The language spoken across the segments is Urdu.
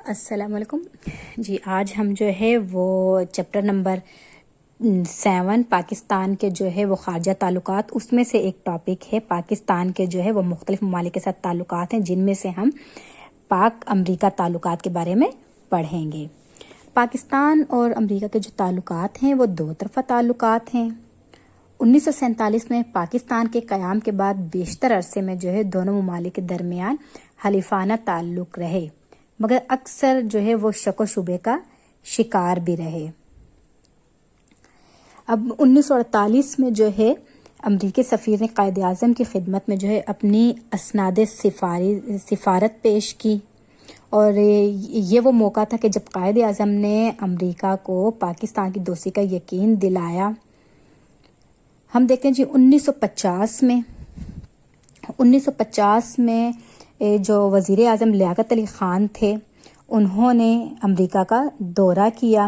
السلام علیکم جی. آج ہم جو ہے وہ چیپٹر نمبر 7 پاکستان کے جو ہے وہ خارجہ تعلقات، اس میں سے ایک ٹاپک ہے پاکستان کے جو ہے وہ مختلف ممالک کے ساتھ تعلقات ہیں، جن میں سے ہم پاک امریکہ تعلقات کے بارے میں پڑھیں گے. پاکستان اور امریکہ کے جو تعلقات ہیں وہ دو طرفہ تعلقات ہیں. 1947 میں پاکستان کے قیام کے بعد بیشتر عرصے میں جو ہے دونوں ممالک کے درمیان حلیفانہ تعلق رہے، مگر اکثر جو ہے وہ شک و شبے کا شکار بھی رہے. اب 1948 میں جو ہے امریکی سفیر نے قائد اعظم کی خدمت میں جو ہے اپنی اسناد سفارت پیش کی، اور یہ وہ موقع تھا کہ جب قائد اعظم نے امریکہ کو پاکستان کی دوستی کا یقین دلایا. ہم دیکھتے ہیں جی 1950 میں جو وزیر اعظم لیاقت علی خان تھے، انہوں نے امریکہ کا دورہ کیا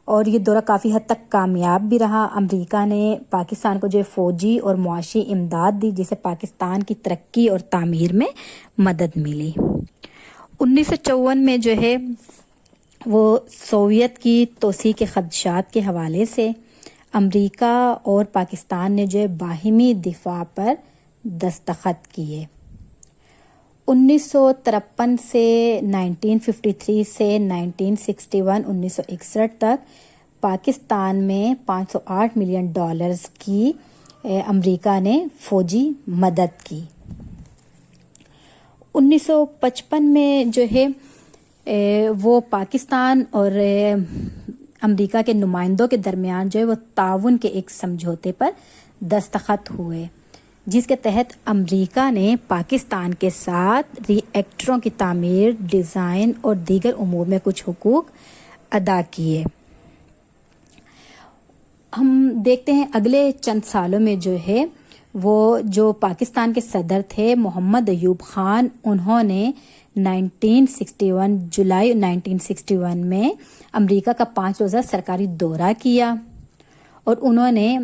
اور یہ دورہ کافی حد تک کامیاب بھی رہا. امریکہ نے پاکستان کو جو فوجی اور معاشی امداد دی، جسے پاکستان کی ترقی اور تعمیر میں مدد ملی. 1954 میں جو ہے وہ سوویت کی توسیع کے خدشات کے حوالے سے امریکہ اور پاکستان نے جو ہے باہمی دفاع پر دستخط کیے. 1953 سے 1953 سے 1961 تک پاکستان میں $508 ملین کی امریکہ نے فوجی مدد کی. 1955 میں جو ہے وہ پاکستان اور امریکہ کے نمائندوں کے درمیان جو ہے وہ تعاون کے ایک سمجھوتے پر دستخط ہوئے، جس کے تحت امریکہ نے پاکستان کے ساتھ ری ایکٹروں کی تعمیر، ڈیزائن اور دیگر امور میں کچھ حقوق ادا کیے. ہم دیکھتے ہیں اگلے چند سالوں میں جو ہے وہ جو پاکستان کے صدر تھے محمد ایوب خان، انہوں نے جولائی 1961 میں امریکہ کا 5 روزہ سرکاری دورہ کیا، اور انہوں نے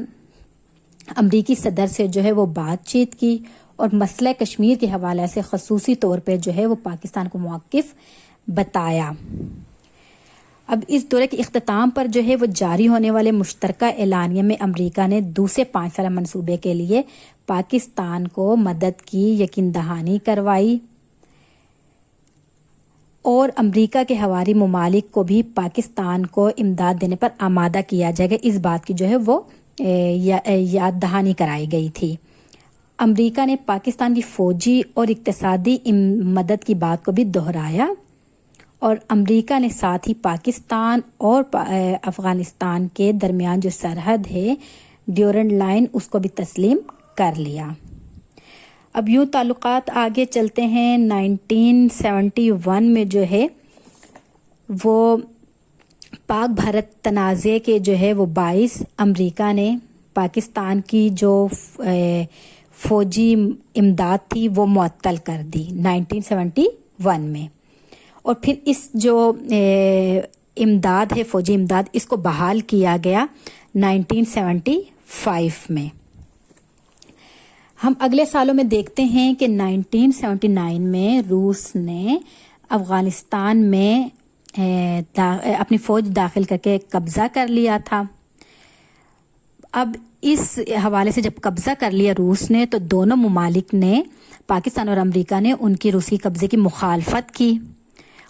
امریکی صدر سے جو ہے وہ بات چیت کی اور مسئلہ کشمیر کے حوالے سے خصوصی طور پہ جو ہے وہ پاکستان کو موقف بتایا. اب اس دورے کے اختتام پر جو ہے وہ جاری ہونے والے مشترکہ اعلانیہ میں امریکہ نے دوسرے 5 سالہ منصوبے کے لیے پاکستان کو مدد کی یقین دہانی کروائی، اور امریکہ کے ہواری ممالک کو بھی پاکستان کو امداد دینے پر آمادہ کیا جائے گا، اس بات کی جو ہے وہ یاد دہانی کرائی گئی تھی. امریکہ نے پاکستان کی فوجی اور اقتصادی مدد کی بات کو بھی دہرایا، اور امریکہ نے ساتھ ہی پاکستان اور افغانستان کے درمیان جو سرحد ہے ڈیورنڈ لائن، اس کو بھی تسلیم کر لیا. اب یوں تعلقات آگے چلتے ہیں. 1971 میں جو ہے وہ پاک بھارت تنازع کے جو ہے وہ باعث امریکہ نے پاکستان کی جو فوجی امداد تھی وہ معطل کر دی 1971 میں، اور پھر اس جو امداد ہے فوجی امداد، اس کو بحال کیا گیا 1975 میں. ہم اگلے سالوں میں دیکھتے ہیں کہ 1979 میں روس نے افغانستان میں اپنی فوج داخل کر کے قبضہ کر لیا تھا. اب اس حوالے سے جب قبضہ کر لیا روس نے، تو دونوں ممالک نے، پاکستان اور امریکہ نے، ان کی روسی قبضے کی مخالفت کی،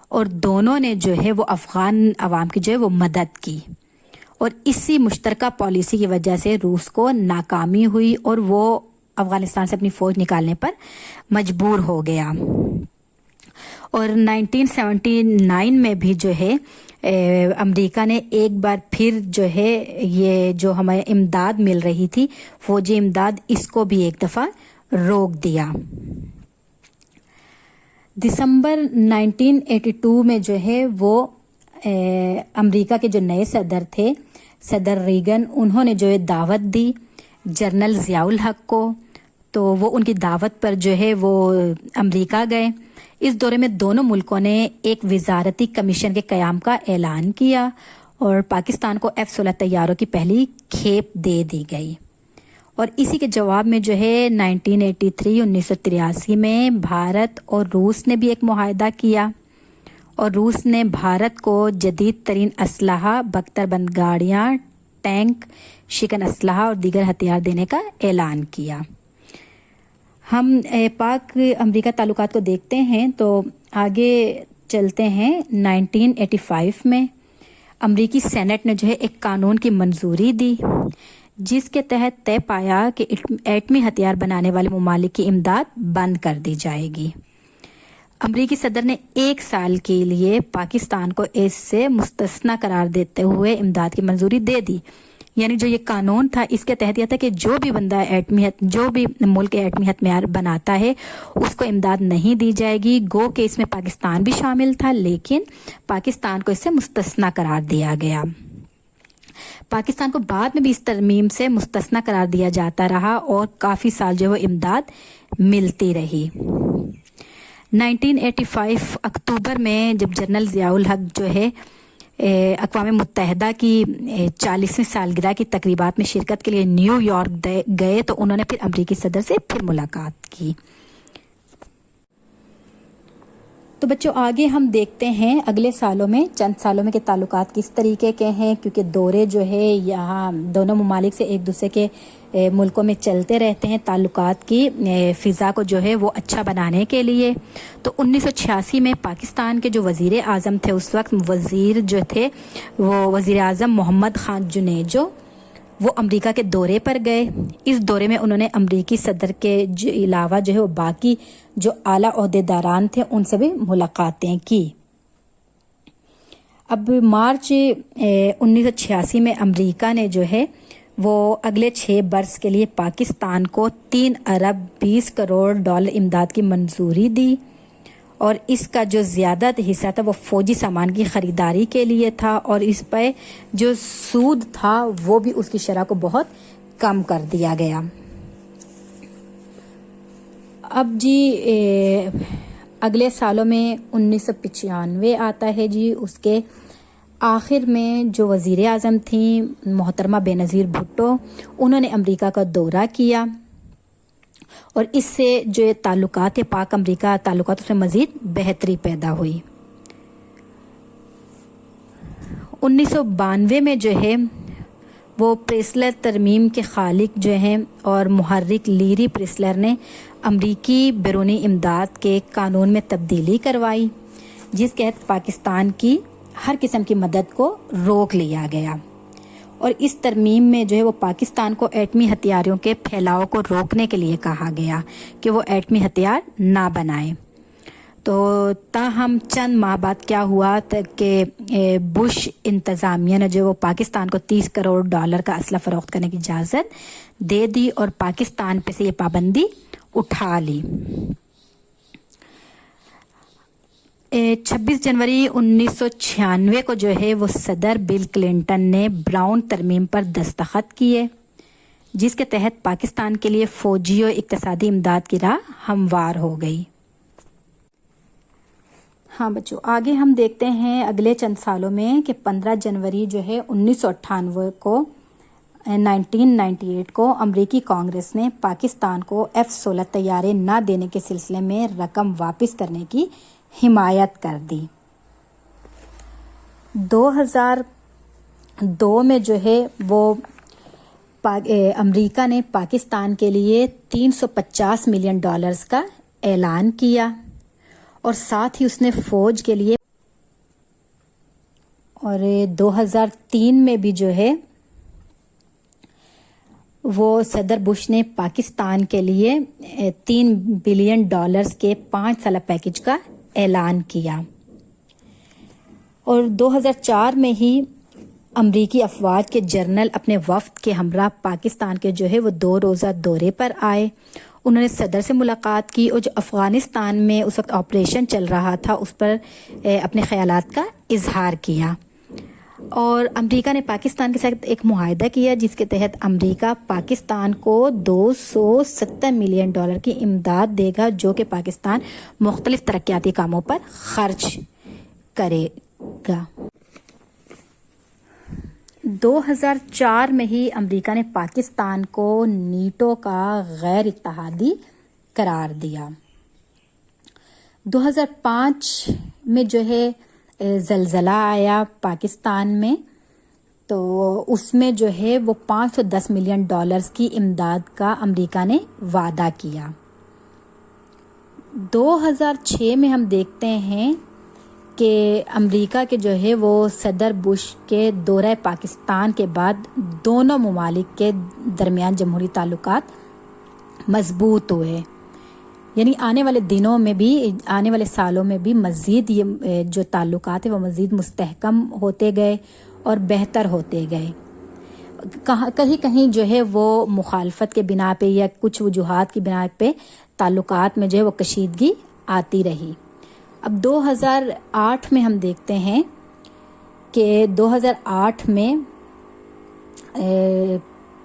اور دونوں نے جو ہے وہ افغان عوام کی جو ہے وہ مدد کی، اور اسی مشترکہ پالیسی کی وجہ سے روس کو ناکامی ہوئی اور وہ افغانستان سے اپنی فوج نکالنے پر مجبور ہو گیا. اور 1979 میں بھی جو ہے امریکہ نے ایک بار پھر جو ہے یہ جو ہمیں امداد مل رہی تھی فوجی امداد، اس کو بھی ایک دفعہ روک دیا. دسمبر 1982 میں جو ہے وہ امریکہ کے جو نئے صدر تھے، صدر ریگن، انہوں نے جو ہے دعوت دی جنرل ضیاء الحق کو، تو وہ ان کی دعوت پر جو ہے وہ امریکہ گئے. اس دورے میں دونوں ملکوں نے ایک وزارتی کمیشن کے قیام کا اعلان کیا، اور پاکستان کو F-16 طیاروں کی پہلی کھیپ دے دی گئی. اور اسی کے جواب میں جو ہے 1983 میں بھارت اور روس نے بھی ایک معاہدہ کیا، اور روس نے بھارت کو جدید ترین اسلحہ، بختر بند گاڑیاں، ٹینک، شکن اسلحہ اور دیگر ہتھیار دینے کا اعلان کیا۔ ہم پاک امریکہ تعلقات کو دیکھتے ہیں تو آگے چلتے ہیں۔ 1985 میں امریکی سینٹ نے جو ہے ایک قانون کی منظوری دی جس کے تحت طے پایا کہ ایٹمی ہتھیار بنانے والے ممالک کی امداد بند کر دی جائے گی۔ امریکی صدر نے 1 سال کے لیے پاکستان کو اس سے مستثنی قرار دیتے ہوئے امداد کی منظوری دے دی، یعنی جو یہ قانون تھا اس کے تحت یہ تھا کہ جو بھی بندہ جو بھی ملک ایٹمی ہتھیار بناتا ہے اس کو امداد نہیں دی جائے گی، گو کہ اس میں پاکستان بھی شامل تھا، لیکن پاکستان کو اس سے مستثنی قرار دیا گیا۔ پاکستان کو بعد میں بھی اس ترمیم سے مستثنی قرار دیا جاتا رہا اور کافی سال جو وہ امداد ملتی رہی۔ 1985 اکتوبر میں جب جنرل ضیاء الحق جو ہے اقوام متحدہ کی 40ویں سالگرہ کی تقریبات میں شرکت کے لیے نیو یارک گئے تو انہوں نے پھر امریکی صدر سے پھر ملاقات کی۔ تو بچوں آگے ہم دیکھتے ہیں اگلے سالوں میں چند سالوں میں کے تعلقات کس طریقے کے ہیں، کیونکہ دورے جو ہے یہاں دونوں ممالک سے ایک دوسرے کے ملکوں میں چلتے رہتے ہیں تعلقات کی فضا کو جو ہے وہ اچھا بنانے کے لیے۔ تو 1986 میں پاکستان کے جو وزیر اعظم تھے اس وقت وزیر جو تھے وہ وزیر اعظم محمد خان جنیجو، وہ امریکہ کے دورے پر گئے۔ اس دورے میں انہوں نے امریکی صدر کے علاوہ جو ہے وہ باقی جو اعلیٰ عہدیداران تھے ان سے بھی ملاقاتیں کی۔ اب مارچ 1986 میں امریکہ نے جو ہے وہ اگلے 6 برس کے لیے پاکستان کو 3 ارب 20 کروڑ ڈالر امداد کی منظوری دی، اور اس کا جو زیادہ حصہ تھا وہ فوجی سامان کی خریداری کے لیے تھا، اور اس پہ جو سود تھا وہ بھی اس کی شرح کو بہت کم کر دیا گیا۔ اب جی اگلے سالوں میں 1995 آتا ہے جی، اس کے آخر میں جو وزیر اعظم تھیں محترمہ بینظیر بھٹو، انہوں نے امریکہ کا دورہ کیا، اور اس سے جو تعلقات پاک امریکہ تعلقات اس میں مزید بہتری پیدا ہوئی۔ 1992 میں جو ہے وہ پریسلر ترمیم کے خالق جو ہیں اور محرک لیری پریسلر نے امریکی بیرونی امداد کے قانون میں تبدیلی کروائی، جس کے تحت پاکستان کی ہر قسم کی مدد کو روک لیا گیا، اور اس ترمیم میں جو ہے وہ پاکستان کو ایٹمی ہتھیاروں کے پھیلاؤ کو روکنے کے لیے کہا گیا کہ وہ ایٹمی ہتھیار نہ بنائے۔ تو تاہم چند ماہ بعد کیا ہوا کہ بش انتظامیہ نے جو وہ پاکستان کو 30 کروڑ ڈالر کا اسلحہ فروخت کرنے کی اجازت دے دی اور پاکستان پہ سے یہ پابندی اٹھا لی۔ 26 جنوری 1996 کو جو ہے وہ صدر بل کلنٹن نے براؤن ترمیم پر دستخط کیے، جس کے تحت پاکستان کے لیے فوجی اور اقتصادی امداد کی راہ ہموار ہو گئی۔ ہاں بچوں آگے ہم دیکھتے ہیں اگلے چند سالوں میں کہ 15 جنوری جو ہے 1998 کو 1998 کو امریکی کانگریس نے پاکستان کو F-16 طیارے نہ دینے کے سلسلے میں رقم واپس کرنے کی حمایت کر دی۔ 2002 میں جو ہے وہ امریکہ نے پاکستان کے لیے $350 ملین کا اعلان کیا، اور ساتھ ہی اس نے فوج کے لیے، اور 2003 میں بھی جو ہے وہ صدر بش نے پاکستان کے لیے $3 بلین کے 5 سالہ پیکج کا اعلان کیا، اور 2004 میں ہی امریکی افواج کے جنرل اپنے وفد کے ہمراہ پاکستان کے جو ہے وہ 2 روزہ دورے پر آئے۔ انہوں نے صدر سے ملاقات کی اور جو افغانستان میں اس وقت آپریشن چل رہا تھا اس پر اپنے خیالات کا اظہار کیا، اور امریکہ نے پاکستان کے ساتھ ایک معاہدہ کیا جس کے تحت امریکہ پاکستان کو $270 ملین کی امداد دے گا، جو کہ پاکستان مختلف ترقیاتی کاموں پر خرچ کرے گا۔ 2004 میں ہی امریکہ نے پاکستان کو نیٹو کا غیر اتحادی قرار دیا۔ 2005 میں جو ہے زلزلہ آیا پاکستان میں، تو اس میں جو ہے وہ $510 ملین کی امداد کا امریکہ نے وعدہ کیا۔ 2006 میں ہم دیکھتے ہیں کہ امریکہ کے جو ہے وہ صدر بش کے دورہ پاکستان کے بعد دونوں ممالک کے درمیان جمہوری تعلقات مضبوط ہوئے، یعنی آنے والے دنوں میں بھی، آنے والے سالوں میں بھی مزید یہ جو تعلقات ہیں وہ مزید مستحکم ہوتے گئے اور بہتر ہوتے گئے۔ کہیں کہیں جو ہے وہ مخالفت کے بنا پہ یا کچھ وجوہات کی بنا پہ تعلقات میں جو ہے وہ کشیدگی آتی رہی۔ اب 2008 میں ہم دیکھتے ہیں کہ 2008 میں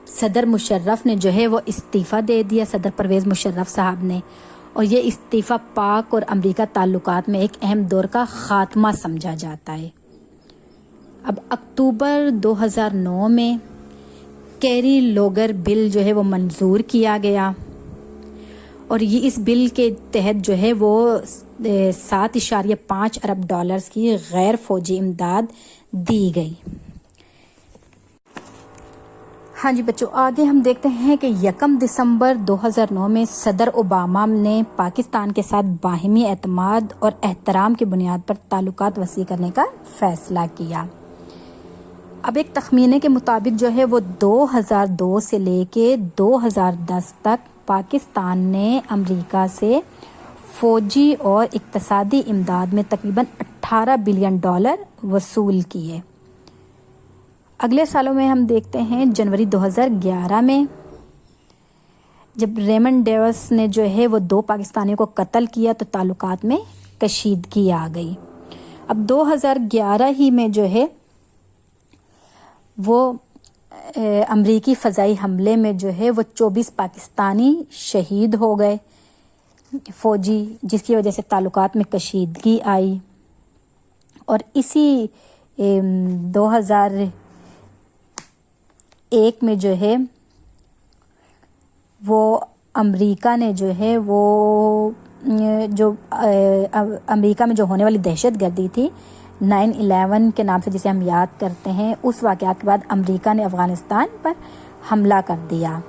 صدر مشرف نے جو ہے وہ استعفیٰ دے دیا، صدر پرویز مشرف صاحب نے، اور یہ استعفیٰ پاک اور امریکہ تعلقات میں ایک اہم دور کا خاتمہ سمجھا جاتا ہے۔ اب اکتوبر 2009 میں کیری لوگر بل جو ہے وہ منظور کیا گیا، اور یہ اس بل کے تحت جو ہے وہ $7.5 ارب کی غیر فوجی امداد دی گئی۔ ہاں جی بچوں، آگے ہم دیکھتے ہیں کہ 1 دسمبر 2009 میں صدر اوباما نے پاکستان کے ساتھ باہمی اعتماد اور احترام کی بنیاد پر تعلقات وسیع کرنے کا فیصلہ کیا۔ اب ایک تخمینے کے مطابق جو ہے وہ 2002 سے لے کے 2010 تک پاکستان نے امریکہ سے فوجی اور اقتصادی امداد میں تقریباً $18 بلین وصول کیے۔ اگلے سالوں میں ہم دیکھتے ہیں جنوری 2011 میں جب ریمنڈ ڈیوس نے جو ہے وہ 2 پاکستانیوں کو قتل کیا تو تعلقات میں کشیدگی آ گئی۔ اب 2011 ہی میں جو ہے وہ امریکی فضائی حملے میں جو ہے وہ 24 پاکستانی شہید ہو گئے فوجی، جس کی وجہ سے تعلقات میں کشیدگی آئی۔ اور اسی 2001 میں جو ہے وہ امریکہ نے جو ہے وہ جو امریکہ میں جو ہونے والی دہشت گردی تھی 9/11 کے نام سے جسے ہم یاد کرتے ہیں، اس واقعات کے بعد امریکہ نے افغانستان پر حملہ کر دیا۔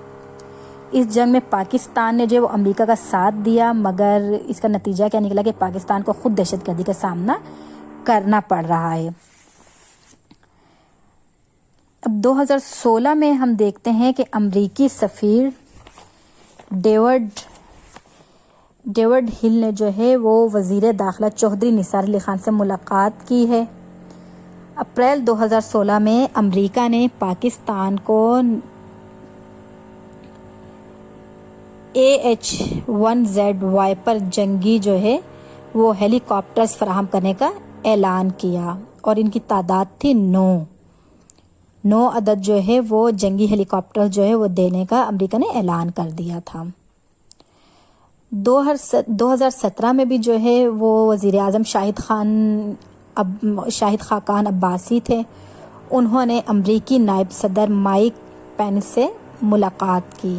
اس جنگ میں پاکستان نے جو وہ امریکہ کا ساتھ دیا، مگر اس کا نتیجہ کیا نکلا کہ پاکستان کو خود دہشت گردی کا سامنا کرنا پڑ رہا ہے۔ اب 2016 میں ہم دیکھتے ہیں کہ امریکی سفیر ڈیوڈ ہل نے جو ہے وہ وزیر داخلہ چودھری نثار علی خان سے ملاقات کی ہے۔ اپریل 2016 میں امریکہ نے پاکستان کو AH-1Z وائپر جنگی جو ہے وہ ہیلی کاپٹرز فراہم کرنے کا اعلان کیا، اور ان کی تعداد تھی 9 عدد جو ہے وہ جنگی ہیلی کاپٹر جو ہے وہ دینے کا امریکہ نے اعلان کر دیا تھا۔ 2017 میں بھی جو ہے وہ وزیر اعظم شاہد خاقان عباسی تھے، انہوں نے امریکی نائب صدر مائک پینس سے ملاقات کی۔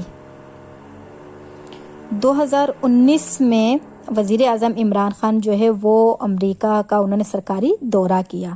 2019 میں وزیر اعظم عمران خان جو ہے وہ امریکہ کا انہوں نے سرکاری دورہ کیا۔